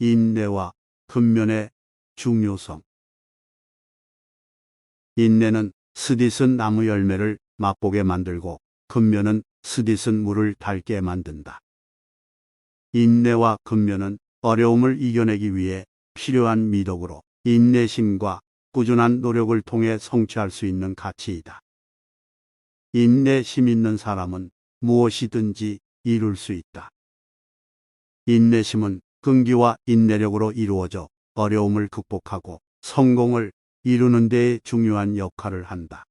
인내와 근면의 중요성. 인내는 스딧은 나무 열매를 맛보게 만들고 근면은 스딧은 물을 달게 만든다. 인내와 근면은 어려움을 이겨내기 위해 필요한 미덕으로 인내심과 꾸준한 노력을 통해 성취할 수 있는 가치이다. 인내심 있는 사람은 무엇이든지 이룰 수 있다. 인내심은 끈기와 인내력으로 이루어져 어려움을 극복하고 성공을 이루는 데에 중요한 역할을 한다.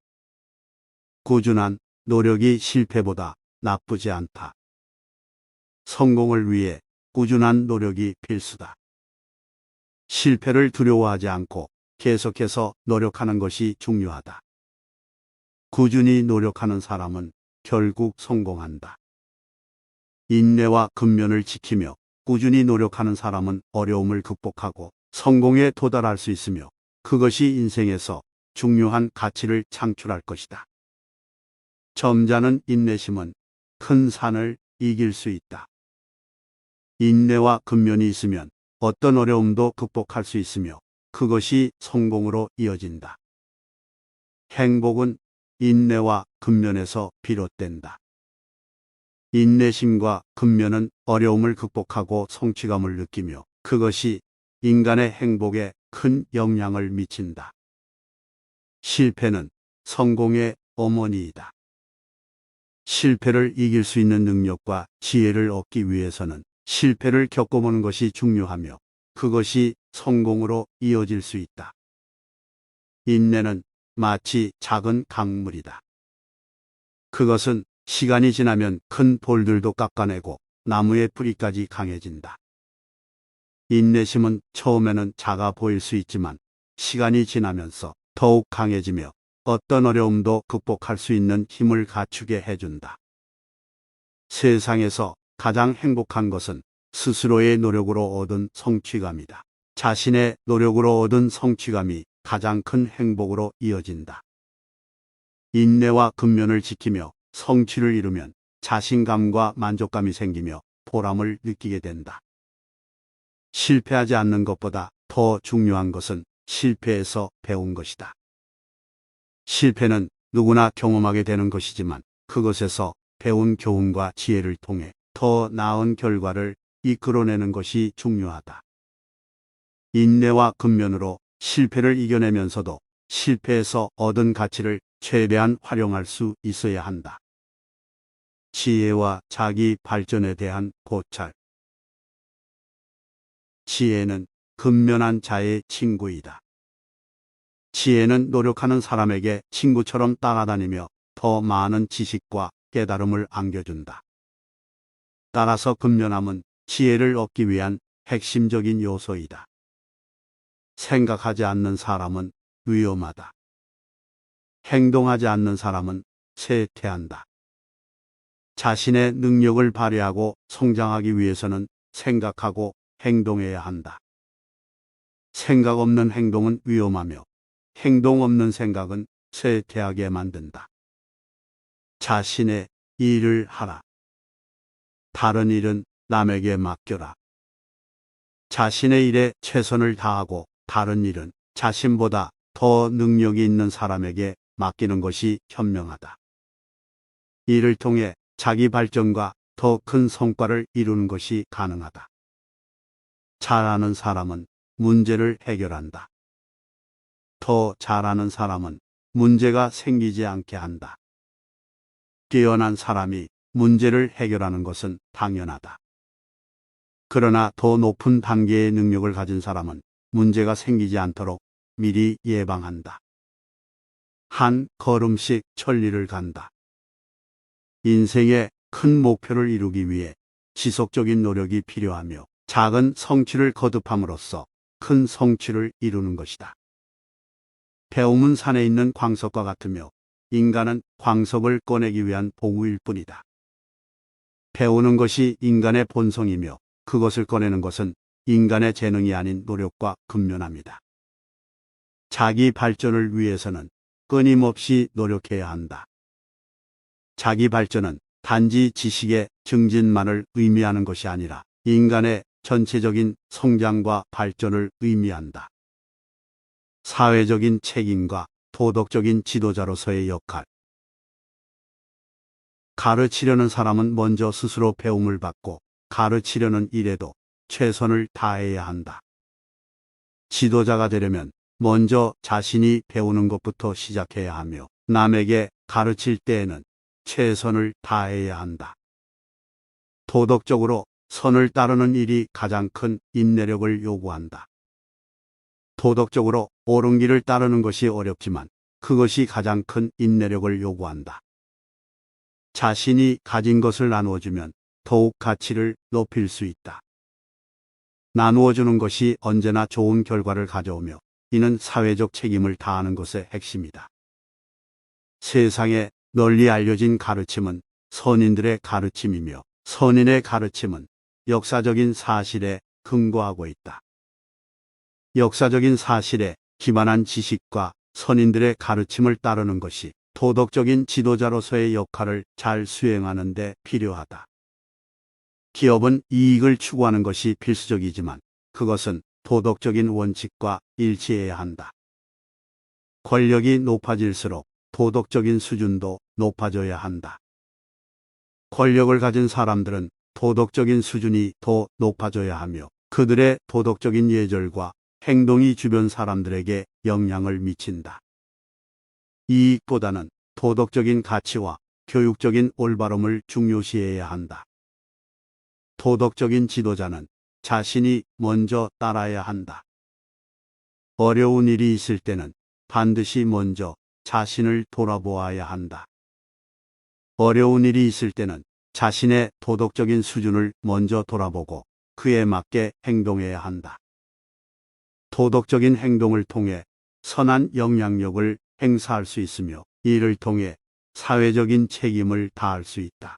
꾸준한 노력이 실패보다 나쁘지 않다. 성공을 위해 꾸준한 노력이 필수다. 실패를 두려워하지 않고 계속해서 노력하는 것이 중요하다. 꾸준히 노력하는 사람은 결국 성공한다. 인내와 근면을 지키며 꾸준히 노력하는 사람은 어려움을 극복하고 성공에 도달할 수 있으며 그것이 인생에서 중요한 가치를 창출할 것이다. 점잖은 인내심은 큰 산을 이길 수 있다. 인내와 근면이 있으면 어떤 어려움도 극복할 수 있으며 그것이 성공으로 이어진다. 행복은 인내와 근면에서 비롯된다. 인내심과 근면은 어려움을 극복하고 성취감을 느끼며 그것이 인간의 행복에 큰 영향을 미친다. 실패는 성공의 어머니이다. 실패를 이길 수 있는 능력과 지혜를 얻기 위해서는 실패를 겪어보는 것이 중요하며 그것이 성공으로 이어질 수 있다. 인내는 마치 작은 강물이다. 그것은 시간이 지나면 큰 돌들도 깎아내고 나무의 뿌리까지 강해진다. 인내심은 처음에는 작아 보일 수 있지만 시간이 지나면서 더욱 강해지며 어떤 어려움도 극복할 수 있는 힘을 갖추게 해준다. 세상에서 가장 행복한 것은 스스로의 노력으로 얻은 성취감이다. 자신의 노력으로 얻은 성취감이 가장 큰 행복으로 이어진다. 인내와 근면을 지키며 성취를 이루면 자신감과 만족감이 생기며 보람을 느끼게 된다. 실패하지 않는 것보다 더 중요한 것은 실패에서 배운 것이다. 실패는 누구나 경험하게 되는 것이지만 그것에서 배운 교훈과 지혜를 통해 더 나은 결과를 이끌어내는 것이 중요하다. 인내와 근면으로 실패를 이겨내면서도 실패에서 얻은 가치를 최대한 활용할 수 있어야 한다. 지혜와 자기 발전에 대한 고찰. 지혜는 근면한 자의 친구이다. 지혜는 노력하는 사람에게 친구처럼 따라다니며 더 많은 지식과 깨달음을 안겨준다. 따라서 근면함은 지혜를 얻기 위한 핵심적인 요소이다. 생각하지 않는 사람은 위험하다. 행동하지 않는 사람은 쇠퇴한다. 자신의 능력을 발휘하고 성장하기 위해서는 생각하고 행동해야 한다. 생각 없는 행동은 위험하며 행동 없는 생각은 쇠퇴하게 만든다. 자신의 일을 하라. 다른 일은 남에게 맡겨라. 자신의 일에 최선을 다하고 다른 일은 자신보다 더 능력이 있는 사람에게 맡기는 것이 현명하다. 이를 통해 자기 발전과 더 큰 성과를 이루는 것이 가능하다. 잘하는 사람은 문제를 해결한다. 더 잘하는 사람은 문제가 생기지 않게 한다. 뛰어난 사람이 문제를 해결하는 것은 당연하다. 그러나 더 높은 단계의 능력을 가진 사람은 문제가 생기지 않도록 미리 예방한다. 한 걸음씩 천리를 간다. 인생의 큰 목표를 이루기 위해 지속적인 노력이 필요하며 작은 성취를 거듭함으로써 큰 성취를 이루는 것이다. 배움은 산에 있는 광석과 같으며 인간은 광석을 꺼내기 위한 도구일 뿐이다. 배우는 것이 인간의 본성이며 그것을 꺼내는 것은 인간의 재능이 아닌 노력과 근면함이다. 자기 발전을 위해서는 끊임없이 노력해야 한다. 자기 발전은 단지 지식의 증진만을 의미하는 것이 아니라 인간의 전체적인 성장과 발전을 의미한다. 사회적인 책임과 도덕적인 지도자로서의 역할. 가르치려는 사람은 먼저 스스로 배움을 받고 가르치려는 일에도 최선을 다해야 한다. 지도자가 되려면 먼저 자신이 배우는 것부터 시작해야 하며 남에게 가르칠 때에는 최선을 다해야 한다. 도덕적으로 선을 따르는 일이 가장 큰 인내력을 요구한다. 도덕적으로 옳은 길을 따르는 것이 어렵지만 그것이 가장 큰 인내력을 요구한다. 자신이 가진 것을 나누어주면 더욱 가치를 높일 수 있다. 나누어주는 것이 언제나 좋은 결과를 가져오며 이는 사회적 책임을 다하는 것의 핵심이다. 세상에 널리 알려진 가르침은 선인들의 가르침이며 선인의 가르침은 역사적인 사실에 근거하고 있다. 역사적인 사실에 기반한 지식과 선인들의 가르침을 따르는 것이 도덕적인 지도자로서의 역할을 잘 수행하는 데 필요하다. 기업은 이익을 추구하는 것이 필수적이지만 그것은 도덕적인 원칙과 일치해야 한다. 권력이 높아질수록 도덕적인 수준도 높아져야 한다. 권력을 가진 사람들은 도덕적인 수준이 더 높아져야 하며 그들의 도덕적인 예절과 행동이 주변 사람들에게 영향을 미친다. 이익보다는 도덕적인 가치와 교육적인 올바름을 중요시해야 한다. 도덕적인 지도자는 자신이 먼저 따라야 한다. 어려운 일이 있을 때는 반드시 먼저 자신을 돌아보아야 한다. 어려운 일이 있을 때는 자신의 도덕적인 수준을 먼저 돌아보고 그에 맞게 행동해야 한다. 도덕적인 행동을 통해 선한 영향력을 행사할 수 있으며 이를 통해 사회적인 책임을 다할 수 있다.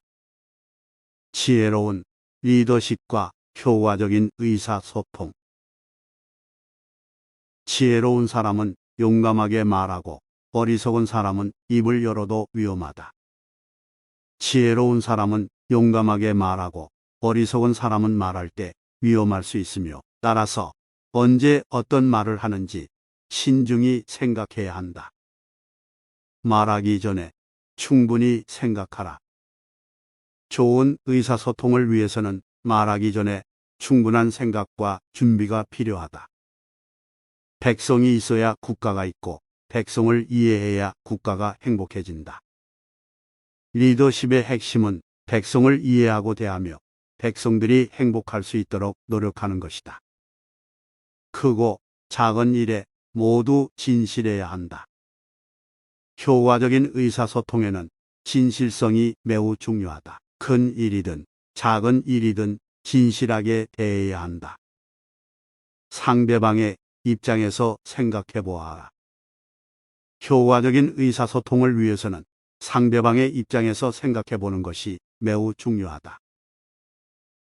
지혜로운 리더십과 효과적인 의사소통. 지혜로운 사람은 용감하게 말하고 어리석은 사람은 입을 열어도 위험하다. 지혜로운 사람은 용감하게 말하고 어리석은 사람은 말할 때 위험할 수 있으며 따라서 언제 어떤 말을 하는지 신중히 생각해야 한다. 말하기 전에 충분히 생각하라. 좋은 의사소통을 위해서는 말하기 전에 충분한 생각과 준비가 필요하다. 백성이 있어야 국가가 있고 백성을 이해해야 국가가 행복해진다. 리더십의 핵심은 백성을 이해하고 대하며 백성들이 행복할 수 있도록 노력하는 것이다. 크고 작은 일에 모두 진실해야 한다. 효과적인 의사소통에는 진실성이 매우 중요하다. 큰 일이든 작은 일이든 진실하게 대해야 한다. 상대방의 입장에서 생각해 보아라. 효과적인 의사소통을 위해서는 상대방의 입장에서 생각해 보는 것이 매우 중요하다.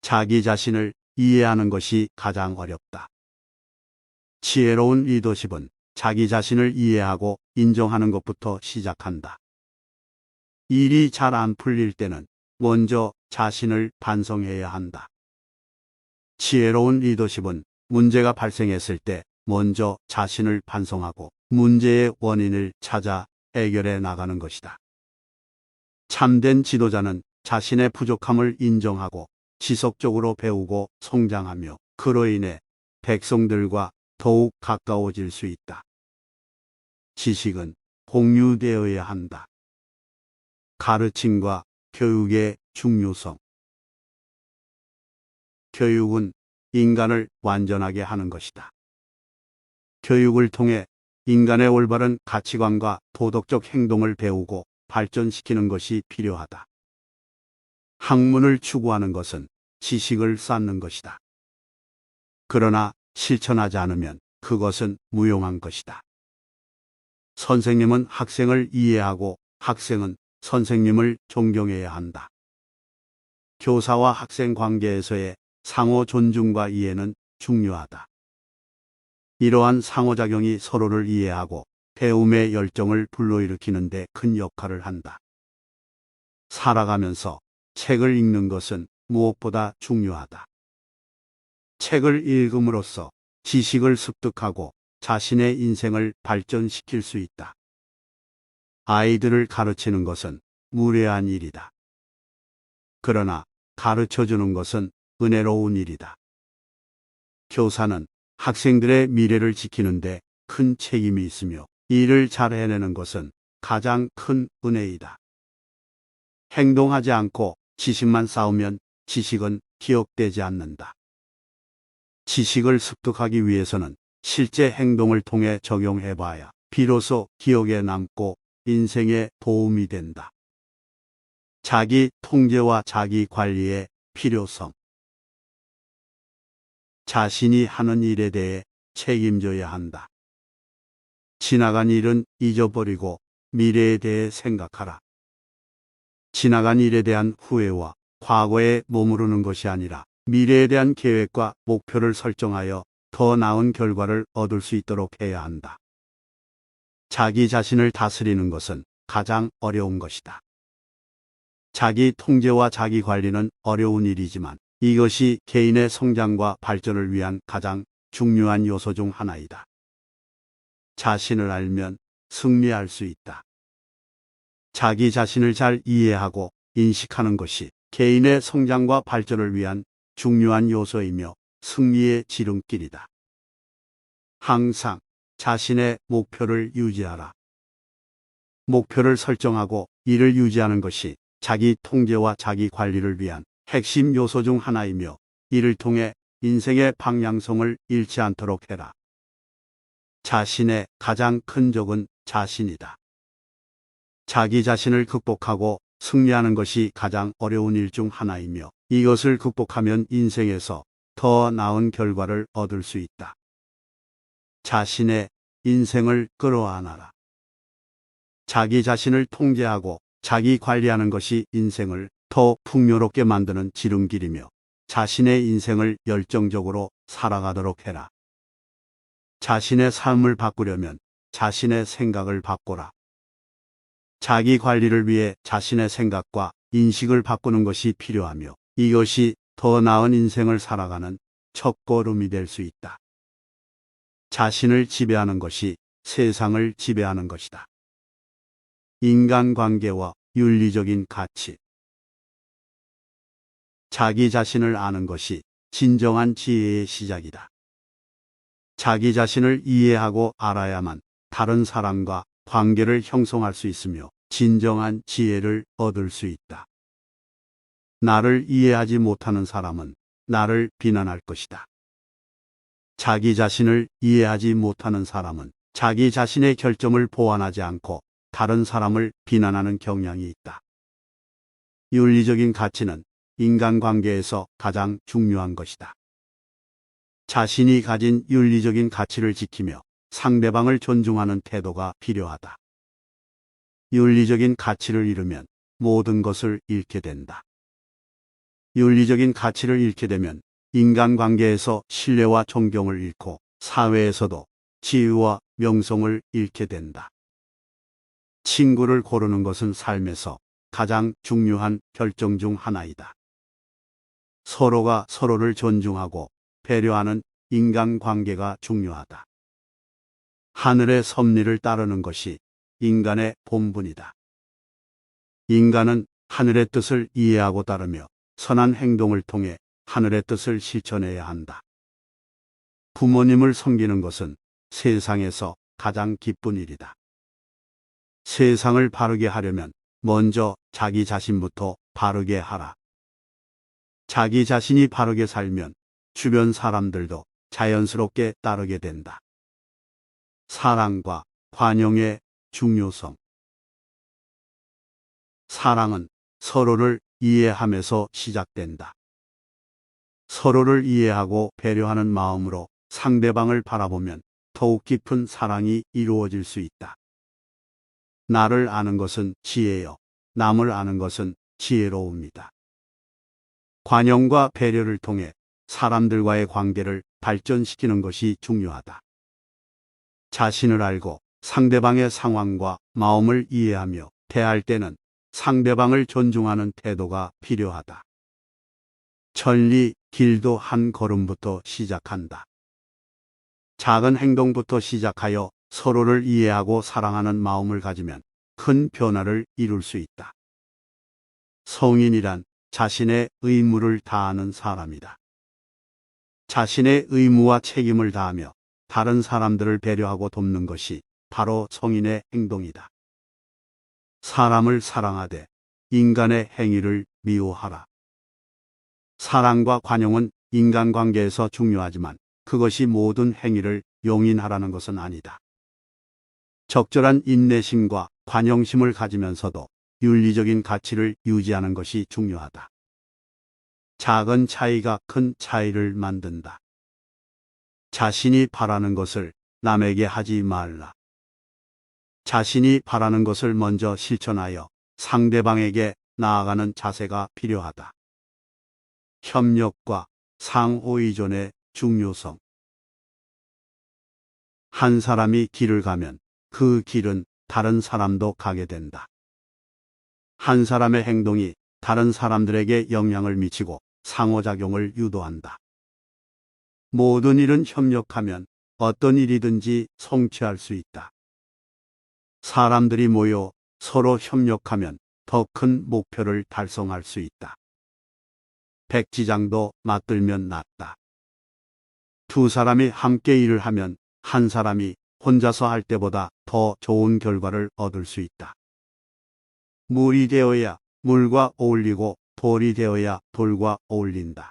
자기 자신을 이해하는 것이 가장 어렵다. 지혜로운 리더십은 자기 자신을 이해하고 인정하는 것부터 시작한다. 일이 잘 안 풀릴 때는 먼저 자신을 반성해야 한다. 지혜로운 리더십은 문제가 발생했을 때 먼저 자신을 반성하고 문제의 원인을 찾아 해결해 나가는 것이다. 참된 지도자는 자신의 부족함을 인정하고 지속적으로 배우고 성장하며 그로 인해 백성들과 더욱 가까워질 수 있다. 지식은 공유되어야 한다. 가르침과 교육의 중요성. 교육은 인간을 완전하게 하는 것이다. 교육을 통해 인간의 올바른 가치관과 도덕적 행동을 배우고 발전시키는 것이 필요하다. 학문을 추구하는 것은 지식을 쌓는 것이다. 그러나 실천하지 않으면 그것은 무용한 것이다. 선생님은 학생을 이해하고 학생은 선생님을 존경해야 한다. 교사와 학생 관계에서의 상호 존중과 이해는 중요하다. 이러한 상호작용이 서로를 이해하고 배움의 열정을 불러일으키는 데 큰 역할을 한다. 살아가면서 책을 읽는 것은 무엇보다 중요하다. 책을 읽음으로써 지식을 습득하고 자신의 인생을 발전시킬 수 있다. 아이들을 가르치는 것은 무례한 일이다. 그러나 가르쳐 주는 것은 은혜로운 일이다. 교사는 학생들의 미래를 지키는데 큰 책임이 있으며 일을 잘 해내는 것은 가장 큰 은혜이다. 행동하지 않고 지식만 쌓으면 지식은 기억되지 않는다. 지식을 습득하기 위해서는 실제 행동을 통해 적용해 봐야 비로소 기억에 남고 인생에 도움이 된다. 자기 통제와 자기 관리의 필요성. 자신이 하는 일에 대해 책임져야 한다. 지나간 일은 잊어버리고 미래에 대해 생각하라. 지나간 일에 대한 후회와 과거에 머무르는 것이 아니라 미래에 대한 계획과 목표를 설정하여 더 나은 결과를 얻을 수 있도록 해야 한다. 자기 자신을 다스리는 것은 가장 어려운 것이다. 자기 통제와 자기 관리는 어려운 일이지만 이것이 개인의 성장과 발전을 위한 가장 중요한 요소 중 하나이다. 자신을 알면 승리할 수 있다. 자기 자신을 잘 이해하고 인식하는 것이 개인의 성장과 발전을 위한 중요한 요소이며 승리의 지름길이다. 항상 자신의 목표를 유지하라. 목표를 설정하고 이를 유지하는 것이 자기 통제와 자기 관리를 위한 핵심 요소 중 하나이며 이를 통해 인생의 방향성을 잃지 않도록 해라. 자신의 가장 큰 적은 자신이다. 자기 자신을 극복하고 승리하는 것이 가장 어려운 일 중 하나이며 이것을 극복하면 인생에서 더 나은 결과를 얻을 수 있다. 자신의 인생을 끌어안아라. 자기 자신을 통제하고 자기 관리하는 것이 인생을 더 풍요롭게 만드는 지름길이며 자신의 인생을 열정적으로 살아가도록 해라. 자신의 삶을 바꾸려면 자신의 생각을 바꾸라. 자기 관리를 위해 자신의 생각과 인식을 바꾸는 것이 필요하며 이것이 더 나은 인생을 살아가는 첫걸음이 될 수 있다. 자신을 지배하는 것이 세상을 지배하는 것이다. 인간관계와 윤리적인 가치. 자기 자신을 아는 것이 진정한 지혜의 시작이다. 자기 자신을 이해하고 알아야만 다른 사람과 관계를 형성할 수 있으며 진정한 지혜를 얻을 수 있다. 나를 이해하지 못하는 사람은 나를 비난할 것이다. 자기 자신을 이해하지 못하는 사람은 자기 자신의 결점을 보완하지 않고 다른 사람을 비난하는 경향이 있다. 윤리적인 가치는 인간관계에서 가장 중요한 것이다. 자신이 가진 윤리적인 가치를 지키며 상대방을 존중하는 태도가 필요하다. 윤리적인 가치를 잃으면 모든 것을 잃게 된다. 윤리적인 가치를 잃게 되면 인간관계에서 신뢰와 존경을 잃고 사회에서도 지위와 명성을 잃게 된다. 친구를 고르는 것은 삶에서 가장 중요한 결정 중 하나이다. 서로가 서로를 존중하고 배려하는 인간관계가 중요하다. 하늘의 섭리를 따르는 것이 인간의 본분이다. 인간은 하늘의 뜻을 이해하고 따르며 선한 행동을 통해 하늘의 뜻을 실천해야 한다. 부모님을 섬기는 것은 세상에서 가장 기쁜 일이다. 세상을 바르게 하려면 먼저 자기 자신부터 바르게 하라. 자기 자신이 바르게 살면 주변 사람들도 자연스럽게 따르게 된다. 사랑과 관용의 중요성. 사랑은 서로를 이해하면서 시작된다. 서로를 이해하고 배려하는 마음으로 상대방을 바라보면 더욱 깊은 사랑이 이루어질 수 있다. 나를 아는 것은 지혜요, 남을 아는 것은 지혜로움이다. 관용과 배려를 통해 사람들과의 관계를 발전시키는 것이 중요하다. 자신을 알고 상대방의 상황과 마음을 이해하며 대할 때는 상대방을 존중하는 태도가 필요하다. 천리, 길도 한 걸음부터 시작한다. 작은 행동부터 시작하여 서로를 이해하고 사랑하는 마음을 가지면 큰 변화를 이룰 수 있다. 성인이란 자신의 의무를 다하는 사람이다. 자신의 의무와 책임을 다하며 다른 사람들을 배려하고 돕는 것이 바로 성인의 행동이다. 사람을 사랑하되 인간의 행위를 미워하라. 사랑과 관용은 인간관계에서 중요하지만 그것이 모든 행위를 용인하라는 것은 아니다. 적절한 인내심과 관용심을 가지면서도 윤리적인 가치를 유지하는 것이 중요하다. 작은 차이가 큰 차이를 만든다. 자신이 바라는 것을 남에게 하지 말라. 자신이 바라는 것을 먼저 실천하여 상대방에게 나아가는 자세가 필요하다. 협력과 상호의존의 중요성. 한 사람이 길을 가면 그 길은 다른 사람도 가게 된다. 한 사람의 행동이 다른 사람들에게 영향을 미치고 상호작용을 유도한다. 모든 일은 협력하면 어떤 일이든지 성취할 수 있다. 사람들이 모여 서로 협력하면 더 큰 목표를 달성할 수 있다. 백지장도 맞들면 낫다. 두 사람이 함께 일을 하면 한 사람이 혼자서 할 때보다 더 좋은 결과를 얻을 수 있다. 물이 되어야 물과 어울리고 돌이 되어야 돌과 어울린다.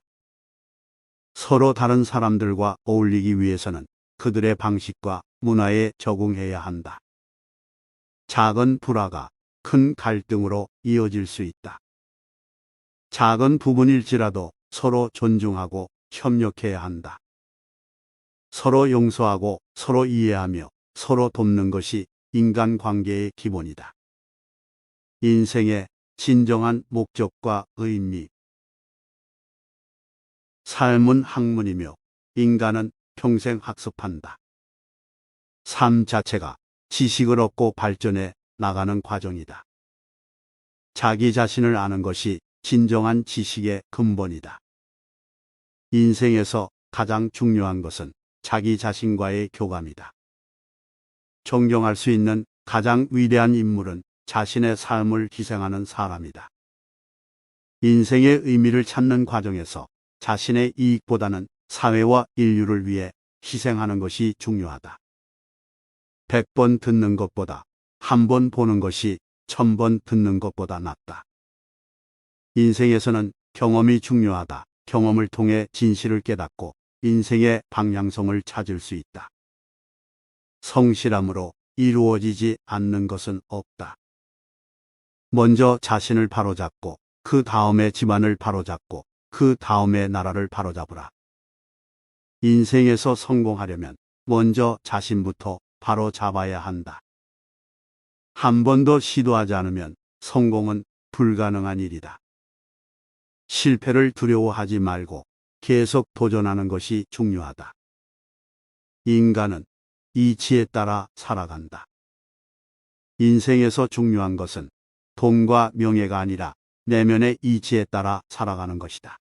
서로 다른 사람들과 어울리기 위해서는 그들의 방식과 문화에 적응해야 한다. 작은 불화가 큰 갈등으로 이어질 수 있다. 작은 부분일지라도 서로 존중하고 협력해야 한다. 서로 용서하고 서로 이해하며 서로 돕는 것이 인간관계의 기본이다. 인생의 진정한 목적과 의미. 삶은 학문이며 인간은 평생 학습한다. 삶 자체가 지식을 얻고 발전해 나가는 과정이다. 자기 자신을 아는 것이 진정한 지식의 근본이다. 인생에서 가장 중요한 것은 자기 자신과의 교감이다. 존경할 수 있는 가장 위대한 인물은 자신의 삶을 희생하는 사람이다. 인생의 의미를 찾는 과정에서 자신의 이익보다는 사회와 인류를 위해 희생하는 것이 중요하다. 100번 듣는 것보다 한 번 보는 것이 1000번 듣는 것보다 낫다. 인생에서는 경험이 중요하다. 경험을 통해 진실을 깨닫고 인생의 방향성을 찾을 수 있다. 성실함으로 이루어지지 않는 것은 없다. 먼저 자신을 바로잡고 그 다음에 집안을 바로잡고 그 다음에 나라를 바로잡으라. 인생에서 성공하려면 먼저 자신부터 바로잡아야 한다. 한 번도 시도하지 않으면 성공은 불가능한 일이다. 실패를 두려워하지 말고 계속 도전하는 것이 중요하다. 인간은 이치에 따라 살아간다. 인생에서 중요한 것은 돈과 명예가 아니라 내면의 이치에 따라 살아가는 것이다.